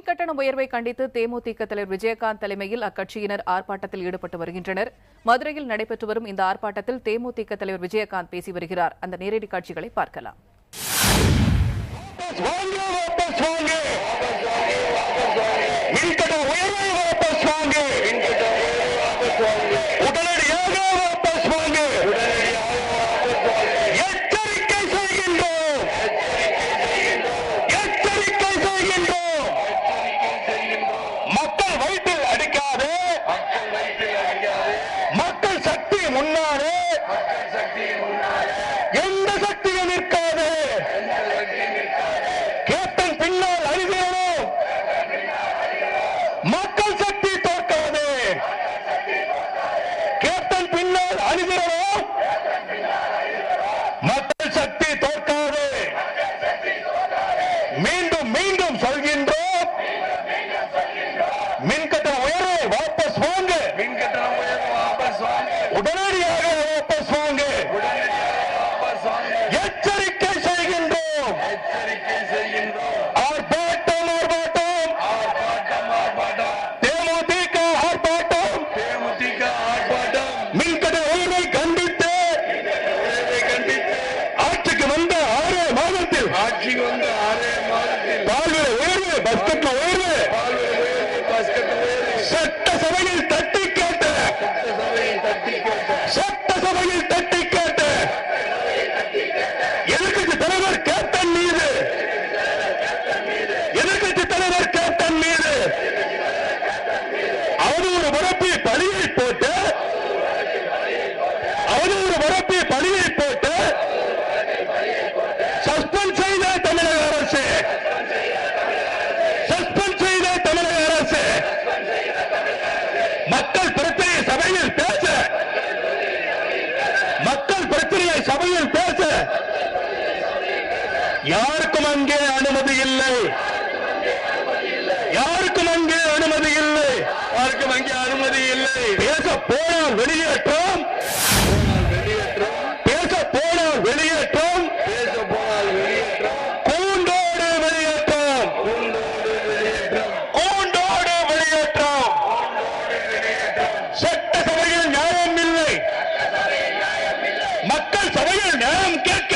மின்கட்டண உயர்வை கண்டித்து தேமுதிக தலைவர் விஜயகாந்த் தலைமையில் அக்கட்சியினர் ஆர்ப்பாட்டத்தில் ஈடுபட்டு வருகின்றனர். மதுரையில் நடைபெற்று வரும் இந்த ஆர்ப்பாட்டத்தில் தேமுதிக தலைவர் விஜயகாந்த் பேசி வருகிறார். அந்த நேரடி காட்சிகளை பார்க்கலாம். எந்த சக்தியும் நிற்காது. கேப்டன் பின்னால் அணிகிறோம். மக்கள் சக்தி தோற்காது. கேப்டன் பின்னால் அணிகிறோம். மக்கள் சக்தி தோற்காது. மீண்டும் மீண்டும் சொல்கின்றோம், மின்கட்டண உயர்வை வாபஸ் வாங்க. உடனடியாக வாபஸ் வாங்க. எச்சரிக்கை செய்கின்றோம். ஆர்ப்பாட்டம் தேமுதிக ஆர்ப்பாட்டம். மின்கட்டண உயர்வை கண்டித்து ஆட்சிக்கு வந்த 6 மாதத்தில் பால்விலை உயர்வு, பஸ்கெட்ல உயர்வு சட்டசபையில் தட்டி கேட்ட எதிர்கட்சி தலைவர் கேப்டன் மீது அவதூறு பரப்பி பழியை போட்டு சஸ்பெண்ட் செய்த தமிழக அரசு மக்கள் பிரச்சனையை சபையில் பேச யாருக்கும் அங்கே அனுமதி இல்லை. பேச போனால் வெளியேற்றம். கூண்டோடு வெளியேற்றம். சட்டசபையில் நியாயம் இல்லை. மக்கள் சபையில் நியாயம் கேட்க